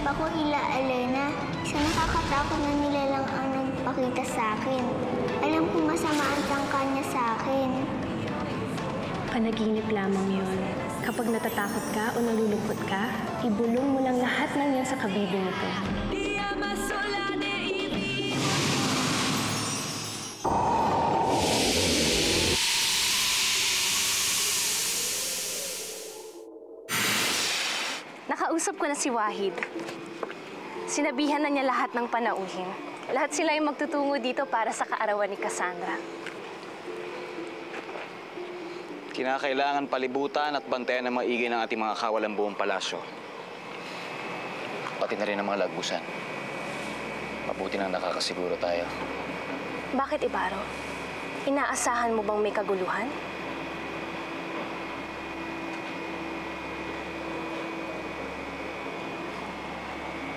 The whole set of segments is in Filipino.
Ako, Ila Elena, sa nakakatakot na nilalang ang nagpakita sa akin. Alam kong masama ang tangka niya sa akin. Panaginip lamang yun. Kapag natatakot ka o nalulungkot ka, ibulong mo lang lahat ng yan sa kabibing ito. Nakausap ko na si Wahid. Sinabihan na niya lahat ng panauhin. Lahat sila ay magtutungo dito para sa kaarawan ni Cassandra. Kinakailangan palibutan at bantayan ng maigi ng ating mga kawalang buong palasyo. Pati na rin ang mga lagbusan. Mabuti nang nakakasiguro tayo. Bakit, Ibaro? Inaasahan mo bang may kaguluhan?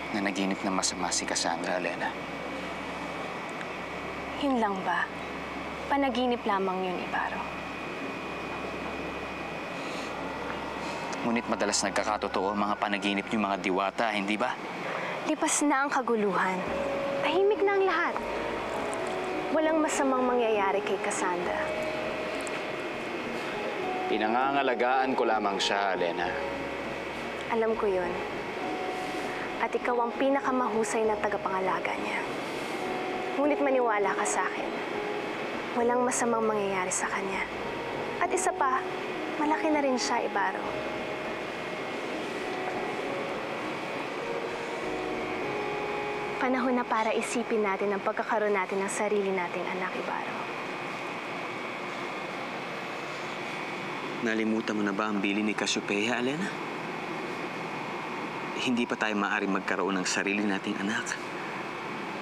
Nanaginip na masama si Cassandra, Elena. Yun lang ba? Panaginip lamang yun, Ibaro. Ngunit madalas nagkakatotoo ang mga panaginip niyo mga diwata, hindi ba? Lipas na ang kaguluhan. Tahimik na ang lahat. Walang masamang mangyayari kay Cassandra. Pinangangalagaan ko lamang siya, Elena. Alam ko yun. At ikaw ang pinakamahusay na tagapangalaga niya. Ngunit maniwala ka sa akin. Walang masamang mangyayari sa kanya. At isa pa, malaki na rin siya, Ibaro. Panahon na para isipin natin ang pagkakaroon natin ng sarili nating anak, Ibaro. Nalimutan mo na ba ang bilin ni Cassiopeia, Elena? Hindi pa tayo maaaring magkaroon ng sarili nating anak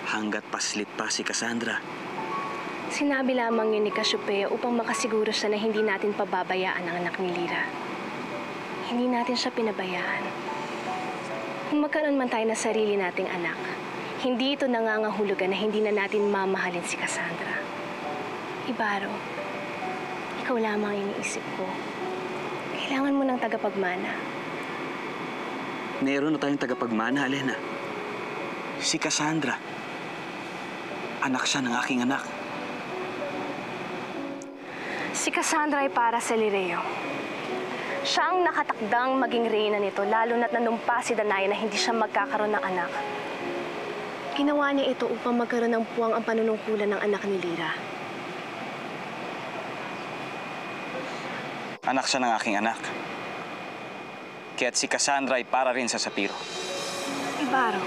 hanggat paslit pa si Cassandra. Sinabi lamang yun ni Cassiopeia upang makasiguro siya na hindi natin pababayaan ang anak ni Lyra. Hindi natin siya pinabayaan. Kung magkaroon man tayo ng sarili nating anak, hindi ito nangangahulugan na hindi na natin mamahalin si Cassandra. Ibaro, ikaw lamang iniisip ko. Kailangan mo ng tagapagmana. Meron na tayong tagapagmana, Elena. Si Cassandra. Anak siya ng aking anak. Si Cassandra ay para sa Lireo. Siya ang nakatakdang maging reyna nito, lalo na't nanumpa si Danaya na hindi siya magkakaroon ng anak. Ginawa niya ito upang magkaroon ng puwang ang panunungkulan ng anak ni Lyra. Anak siya ng aking anak. Kaya't si Cassandra ay para rin sa Sapiro. Ibaro.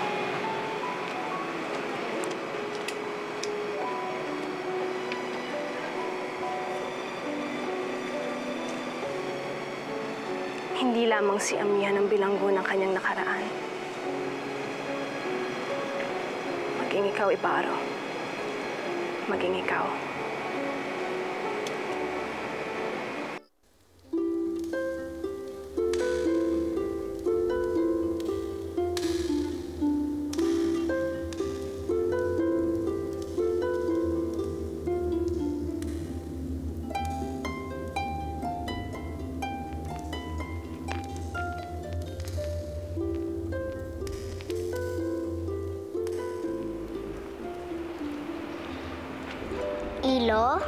Hindi lamang si Amihan ang bilanggo ng kanyang nakaraan. Maging ikaw, Ibaro. Maging ikaw. Ilo?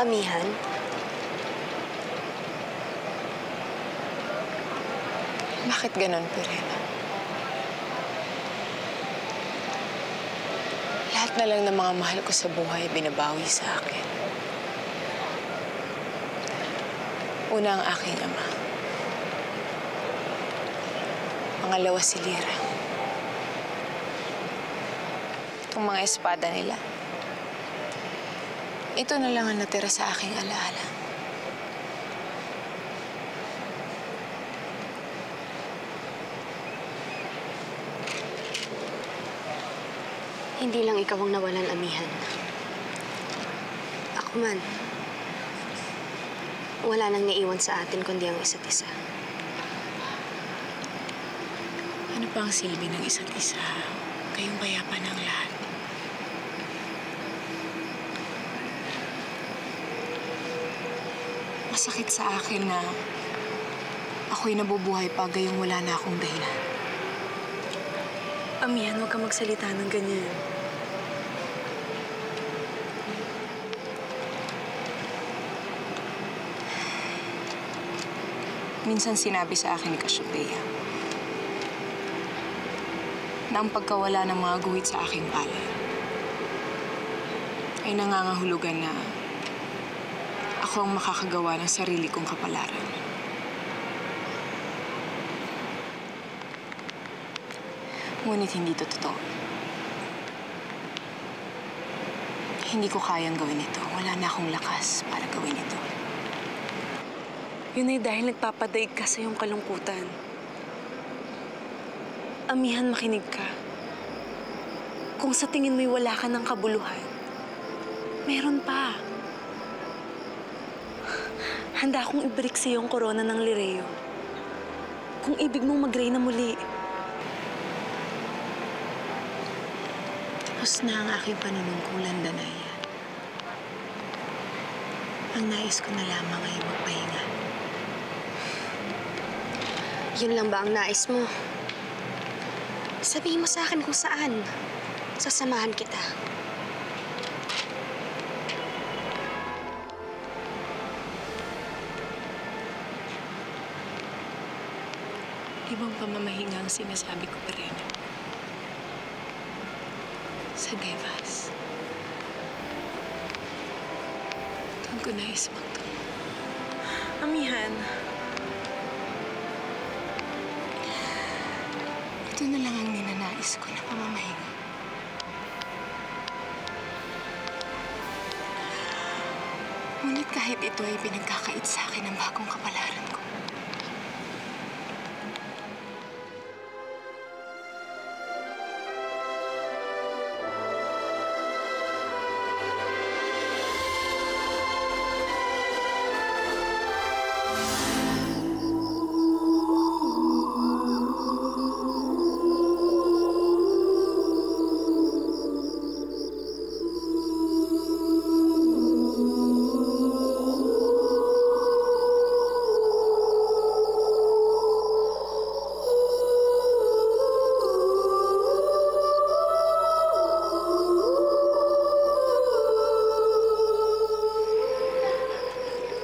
Amihan? Bakit ganon, Pirena? Lahat na lang ng mga mahal ko sa buhay binabawi sa akin. Una ang aking ama. Pangalawa si Lira. Itong mga espada nila. Ito na lang ang natira sa aking alaala. Hindi lang ikaw ang nawalan, Amihan. Ako man. Wala nang naiwan sa atin kundi ang isa't isa. Ano pa ang silbi ng isa't isa? Kayong bayapan ng lahat. Masakit sa akin na ako'y nabubuhay pa gayong wala na akong dahilan. Amihan, huwag ka magsalita ng ganyan. Minsan sinabi sa akin ni Cassiopeia na ang pagkawala ng mga guhit sa aking palad ay nangangahulugan na ako ang makakagawa ng sarili kong kapalaran. Ngunit hindi ito totoo. Hindi ko kayang gawin ito. Wala na akong lakas para gawin ito. Yun ay dahil nagpapadaig ka sa iyong kalungkutan. Amihan, makinig ka. Kung sa tingin mo'y wala ka ng kabuluhan, meron pa. Handa akong ibalik sa iyong korona ng Lireo. Kung ibig mong mag-reyna muli. Tapos na ang aking panunungkulan, Danaya. Ang nais ko na lamang ay magpahinga. Yun lang ba ang nais mo? Sabihin mo sa akin kung saan. Sasamahan kita. Ibang pamamahinga ang sinasabi ko pa rin. Sa Devas. Doon ko nais magtungo. Amihan, Ito na lang ang ninanais ko na pamamahinga. Ngunit kahit ito ay pinagkakait sa akin ng bagong kapalaran ko.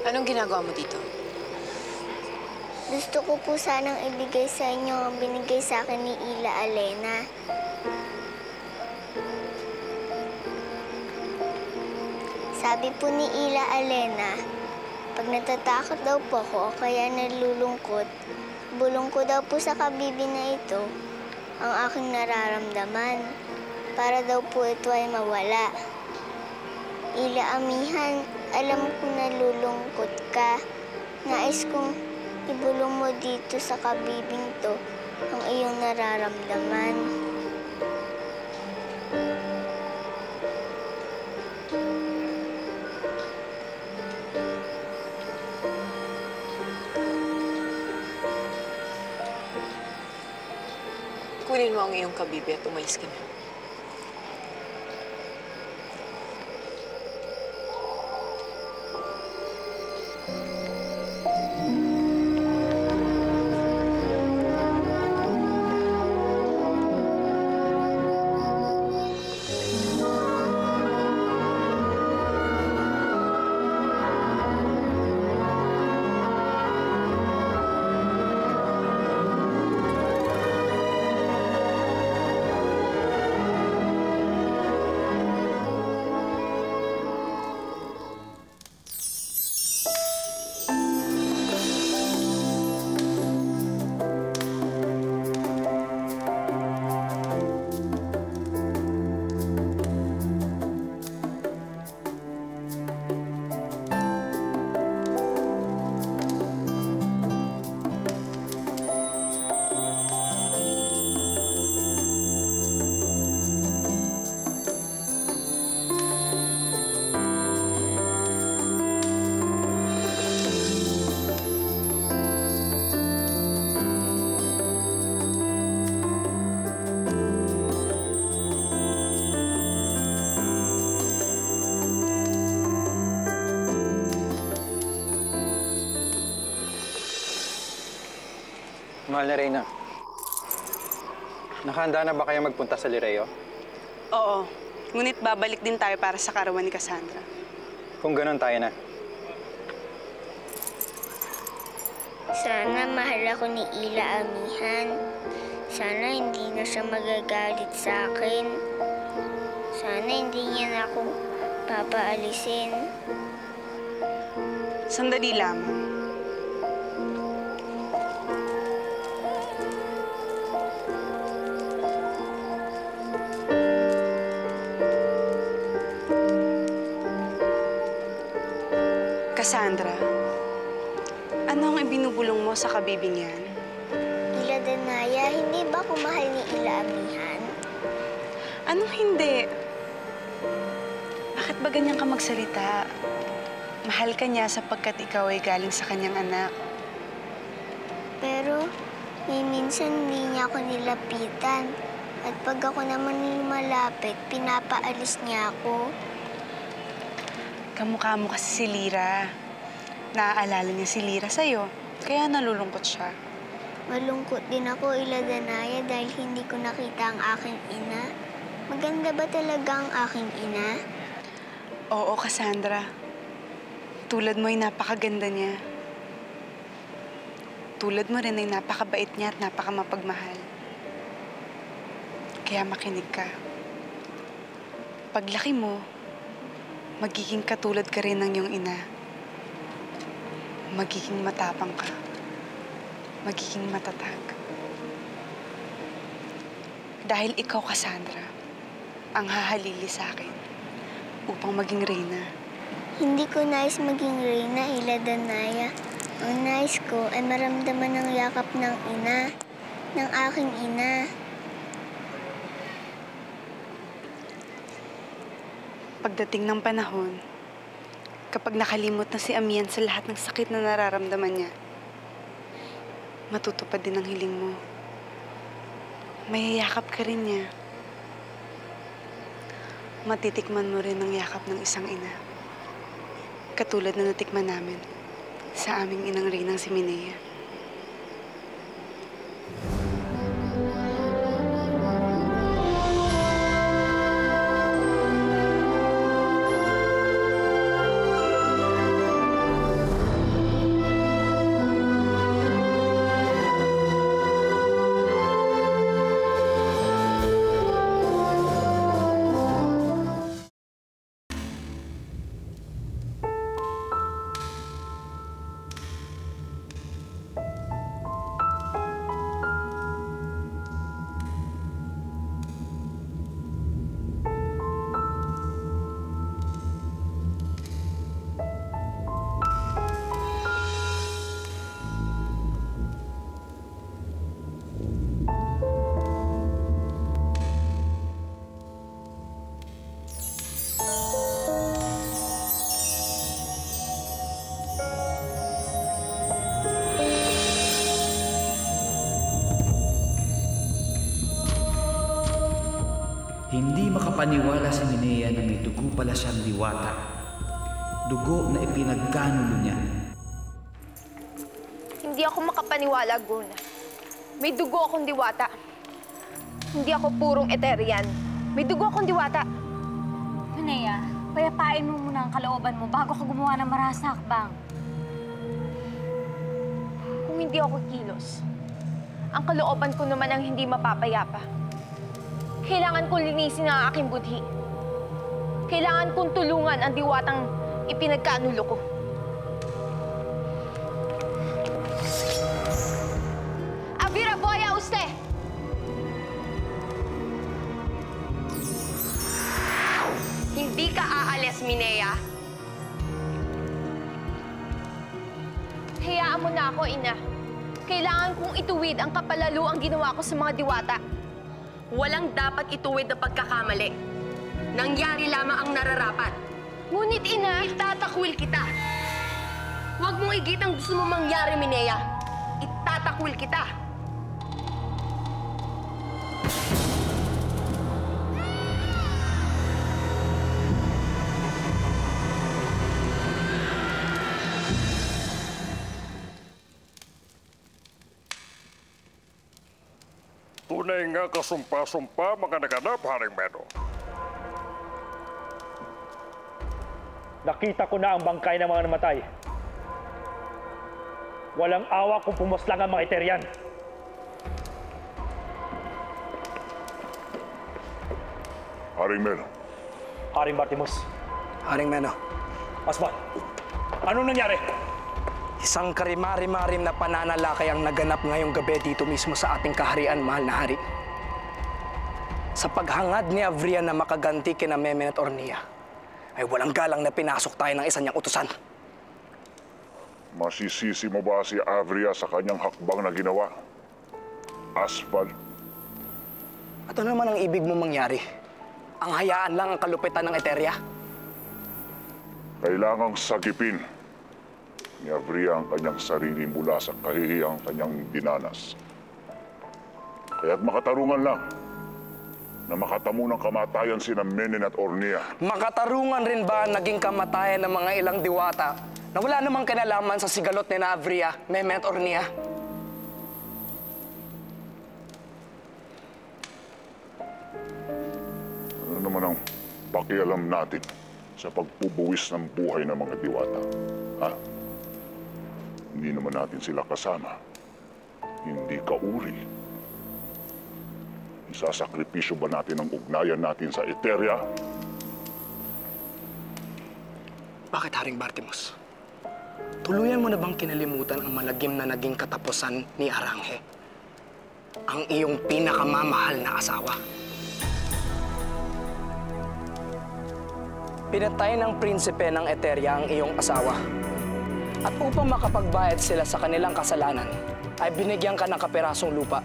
Anong ginagawa mo dito? Gusto ko po sanang ibigay sa inyo ang binigay sa akin ni Ila Alena. Sabi po ni Ila Alena, pag natatakot daw po ako o kaya nalulungkot, bulong ko daw po sa kabibi na ito ang aking nararamdaman para daw po ito ay mawala. Ila Amihan, alam kong nalulungkot ka. Nais kong ibulong mo dito sa kabibing to ang iyong nararamdaman. Kunin mo ang iyong kabibi at umalis ka na. Mahal na Reyna, nakahanda na ba kayo magpunta sa Lireo? Oo. Ngunit babalik din tayo para sa karawan ni Cassandra. Kung ganun, tayo na. Sana mahal ako ni Ila Amihan. Sana hindi na siya magagalit sa akin. Sana hindi niya na ako papaalisin. Sandali lamang. Cassandra, ano ang ibinubulong mo sa kabibing yan? Ila Danaya, hindi ba ako mahal ni Ila Amihan? Anong hindi? Bakit ba ganyan ka magsalita? Mahal ka niya sapagkat ikaw ay galing sa kanyang anak. Pero may minsan hindi niya ako nilapitan. At pag ako naman lumalapit, pinapaalis niya ako. Kamukha mo kasi si Lira. Naaalala niya si Lira sa'yo, kaya nalulungkot siya. Malungkot din ako, Ila Danaya, dahil hindi ko nakita ang aking ina. Maganda ba talaga ang aking ina? Oo, Cassandra. Tulad mo ay napakaganda niya. Tulad mo rin ay napakabait niya at napakamapagmahal. Kaya makinig ka. Paglaki mo, magiging katulad ka rin ng iyong ina. Magiging matapang ka. Magiging matatag. Dahil ikaw, Cassandra, ang hahalili sa akin upang maging reyna. Hindi ko nais maging reyna, Ila Danaya. Ang nais ko ay maramdaman ang yakap ng ina, ng aking ina. Pagdating ng panahon, kapag nakalimot na si Amihan sa lahat ng sakit na nararamdaman niya, matutupad din ang hiling mo. Mayayakap ka rin niya. Matitikman mo rin ang yakap ng isang ina. Katulad na natikman namin sa aming inang reynang si Minea. Hindi makapaniwala si Minea na may dugo pala siyang diwata. Dugo na ipinagkanulo niya. Hindi ako makapaniwala, Gun. May dugo akong diwata. Hindi ako purong Eterian. May dugo akong diwata. Minea, payapain mo muna ang kalooban mo bago ka gumawa ng marahas na hakbang. Kung hindi ako kilos, ang kalooban ko naman ang hindi mapapayapa. Kailangan kong linisin ang aking budhi. Kailangan kong tulungan ang diwatang ipinagkaanulo ko. Avira Boya Uste! Hindi ka aalis, Minea. Hayaan mo na ako, Ina. Kailangan kong ituwid ang kapalaluang ginawa ko sa mga diwata. Walang dapat ituwid na pagkakamali. Nangyari lamang ang nararapat. Ngunit, Ina, Itatakwil kita. Huwag mong igit ang gusto mo mangyari, Minea. Itatakwil kita. Tunay nga kasumpa-sumpa mga naganap, Haring Meno. Nakita ko na ang bangkay ng mga namatay. Walang awa kung pumuslang ang mga Eterian. Haring Meno. Haring Bartimos. Haring Meno. Asma, anong nangyari? Isang karimari-marim na pananalakay ang naganap ngayong gabi dito mismo sa ating kaharian, mahal na hari. Sa paghangad ni Avria na makaganti kina Memen at Ornia, ay walang galang na pinasok tayo ng isa niyang utusan. Masisisi mo ba si Avria sa kanyang hakbang na ginawa? Asval? At ano naman ang ibig mo mangyari? Ang hayaan lang ang kalupitan ng Eteria? Kailangang sagipin ni Avria ang kanyang sarili mula sa kahihiyang kanyang dinanas. Kaya't makatarungan lang na makatamo ng kamatayan sina Menin at Ornia. Makatarungan rin ba ang naging kamatayan ng mga ilang diwata na wala namang kinalaman sa sigalot ni Avria, Memen at Ornia? Ano naman ang pakialam natin sa pagpubuwis ng buhay ng mga diwata? Ha? Hindi naman natin sila kasama. Hindi kauri. Isasakripisyo ba natin ang ugnayan natin sa Eteria? Bakit, Haring Bartimos? Tuluyan mo na bang kinalimutan ang malagim na naging katapusan ni Aranghe? Ang iyong pinakamamahal na asawa? Pinatay ng prinsipe ng Eteria ang iyong asawa. At upang makapagbayad sila sa kanilang kasalanan, ay binigyan ka ng kapirasong lupa,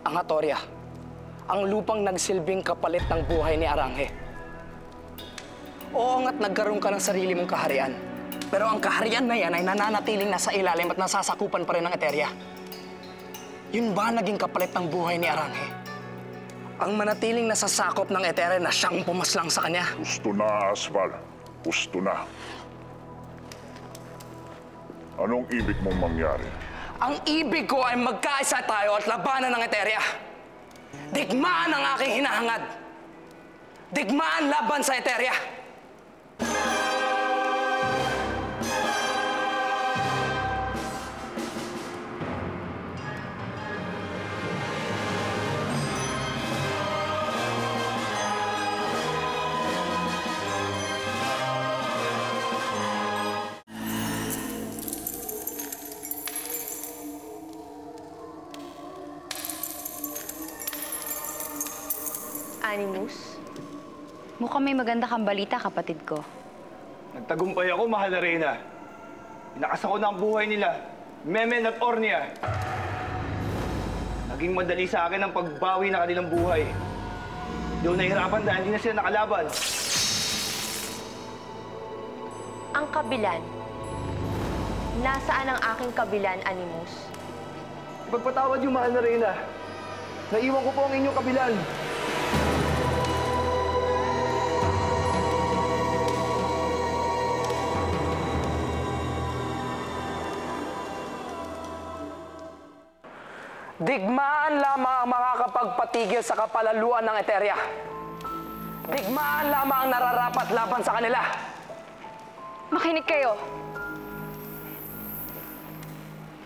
ang Hatoria, ang lupang nagsilbing kapalit ng buhay ni Aranghe. Oo nga't nagkaroon ka ng sarili mong kaharian. Pero ang kaharian na yan ay nananatiling nasa ilalim at nasasakupan pa rin ng Eteria. Yun ba naging kapalit ng buhay ni Aranghe? Ang manatiling nasasakop ng Eteria na siyang pumaslang sa kanya? Gusto na, Asval. Gusto na. Anong ibig mong mangyari? Ang ibig ko ay magkaisa tayo at labanan ng Eteria. Digmaan ang aking hinahangad. Digmaan laban sa Eteria. Animus? Mukhang may maganda kang balita, kapatid ko. Nagtagumpay ako, mahal na Reyna. Inakas ako ng buhay nila, Memen at Ornia. Naging madali sa akin ang pagbawi ng kanilang buhay. Hindi ako nahihirapan dahil hindi na sila nakalaban. Ang kabilan. Nasaan ang aking kabilan, Animus? Ipagpatawad yung mahal na Reyna. Naiwan ko po ang inyong kabilan. Digmaan lamang ang makakapagpatigil sa kapalaluan ng Eteria. Digmaan lamang ang nararapat laban sa kanila. Makinig kayo.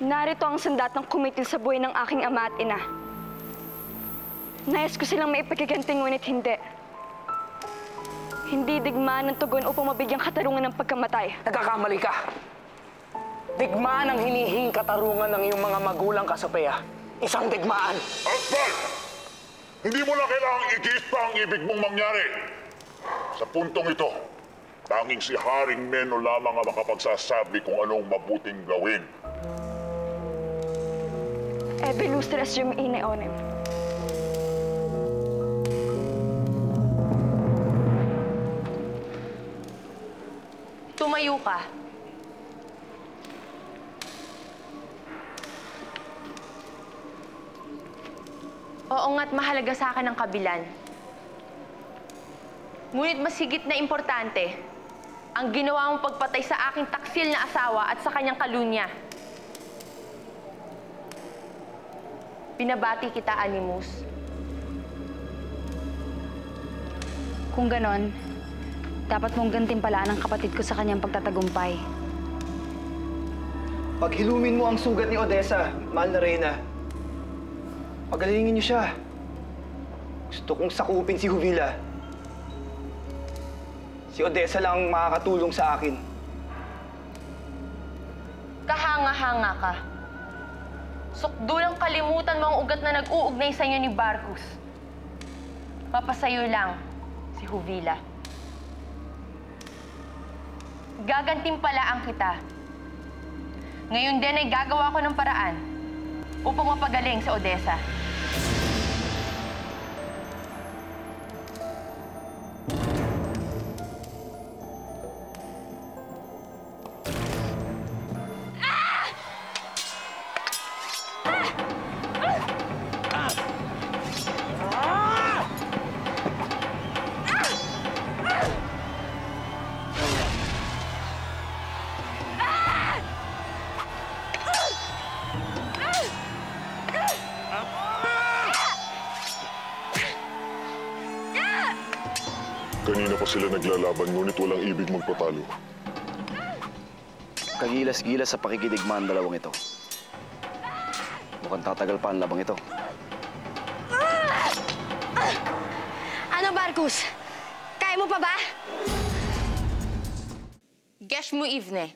Narito ang sandatang kumitil sa buhay ng aking ama at ina. Nais ko silang maipagkaganti, ngunit hindi. Hindi digmaan ng tugon upang mabigyang katarungan ng pagkamatay. Nagkakamali ka. Digmaan ang hinihing katarungan ng iyong mga magulang, Cassiopeia. Isang digmaan. Asval! Hindi mo na kailangang igiit pa ang ibig mong mangyari. Sa puntong ito, tanging si Haring Meno lamang ang makapagsasabi kung anong mabuting gawin. Ebe lustres yung ine onem. Tumayo ka. Oo nga't mahalaga sa akin ang kabilan. Ngunit mas higit na importante, ang ginawa mong pagpatay sa aking taksil na asawa at sa kanyang kalunya. Binabati kita, Animus. Kung ganon, dapat mong gantimpalaan ang kapatid ko sa kanyang pagtatagumpay. Paghilumin mo ang sugat ni Odessa, mahal na Reyna. Pagalingin niyo siya. Gusto kong sakupin si Juvila. Si Odessa lang ang makakatulong sa akin. Kahanga-hanga ka. Sukdulang kalimutan mo ang ugat na nag-uugnay sa inyo ni Barcus. Papasayo lang si Juvila. Gagantimpalaan kita. Ngayon din ay gagawa ko ng paraan upang mapagaling sa Odessa. Kanina pa sila naglalaban, ngunit walang ibig magpatalo. Kagilas-gilas sa pakikidigma ang dalawang ito. Mukhang tatagal pa ang labang ito. Ano, Barcus? Kaya mo pa ba? Gesh mo, Ivne.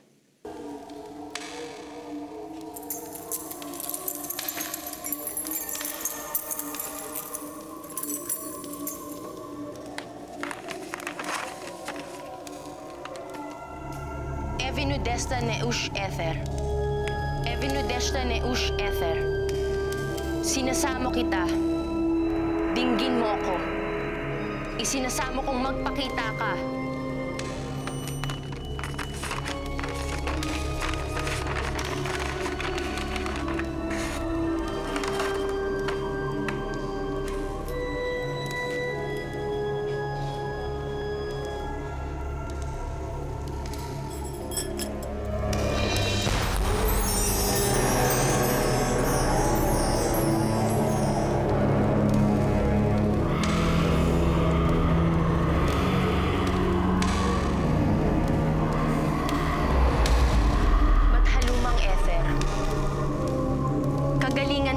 Evinudesta neush ether. Evinudesta neush ether. Sinasamo kita. Dinggin mo ako. Isinasamo kong magpakita ka.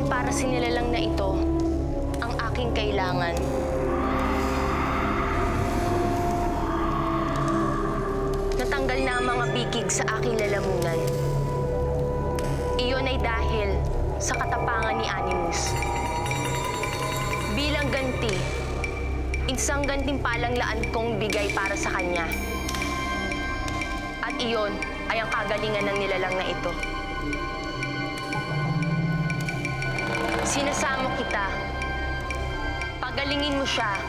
Para sinilalang na ito ang aking kailangan. Natanggal na ang mga bikig sa aking lalamunan. Iyon ay dahil sa katapangan ni Animus. Bilang ganti, isang gantimpalang laan kong bigay para sa kanya. At iyon ay ang kagalingan ng nilalang na ito. Sinasamo kita. Pagalingin mo siya.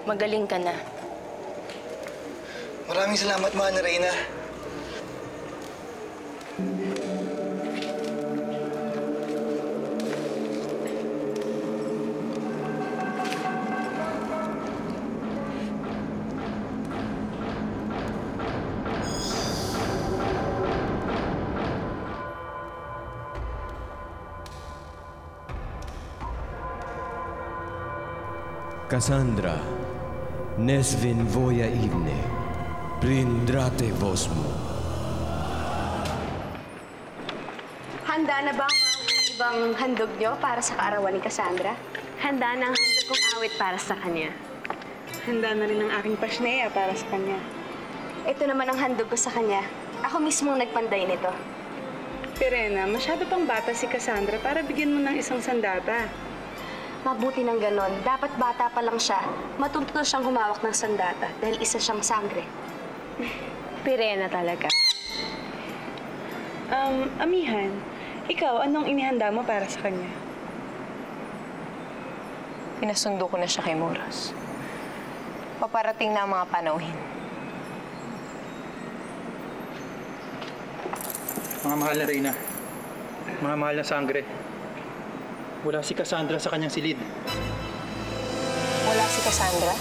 Magaling ka na. Maraming salamat, mahal na Reyna. Cassandra, Nesvin voja Ivne, Prindrate Vosmo. Handa na ba, Ma? bang handog nyo para sa kaarawan ni Cassandra? Handa na ang handog kong awit para sa kanya. Handa na rin ang aking pasneya para sa kanya. Ito naman ang handog ko sa kanya. Ako mismo ang nagpanday nito. Pirena, masyado pang bata si Cassandra para bigyan mo ng isang sandata. Mabuti ng ganon. Dapat bata pa lang siya. Matuto siyang humawak ng sandata dahil isa siyang sangre. Pirena talaga. Amihan, ikaw, anong inihanda mo para sa kanya? Pinasundo ko na siya kay Moros. Paparating na ang mga panauhin. Mga mahal na Reyna, mga mahal na sangre, wala si Cassandra sa kanyang silid. Wala si Cassandra?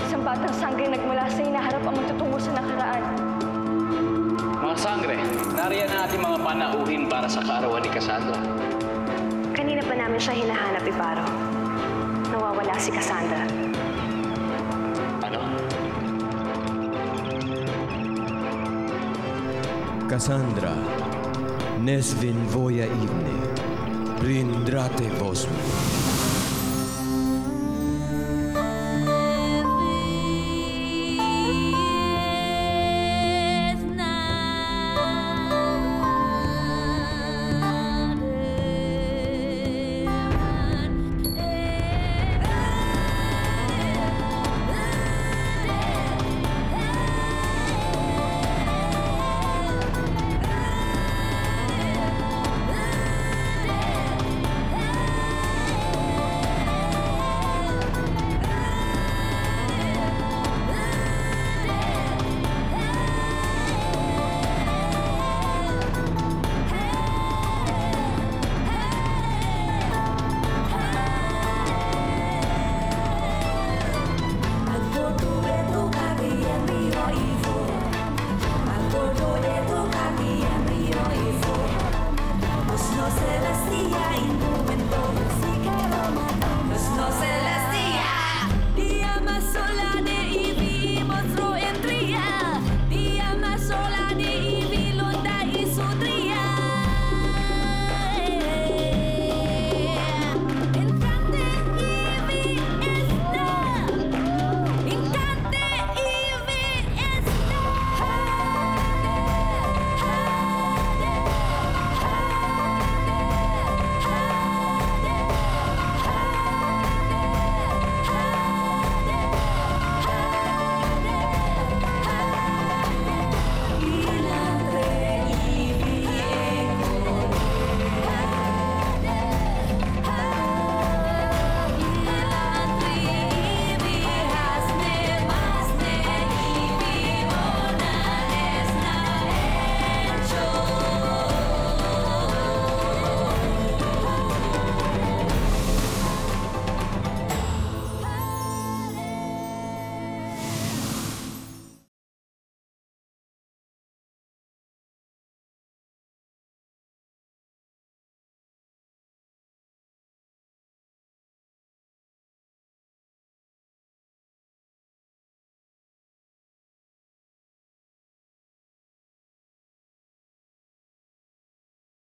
Isang batang sangre nagmula sa hinaharap ang magtutungo sa nakaraan. Mga sangre, nariyan na ating mga panauhin para sa kaarawan ni Cassandra. Kanina pa namin siya hinahanap, Iparo. Nawawala si Cassandra. Ano? Cassandra, Nesvin Voya Ivne, Prindrate Vosmi.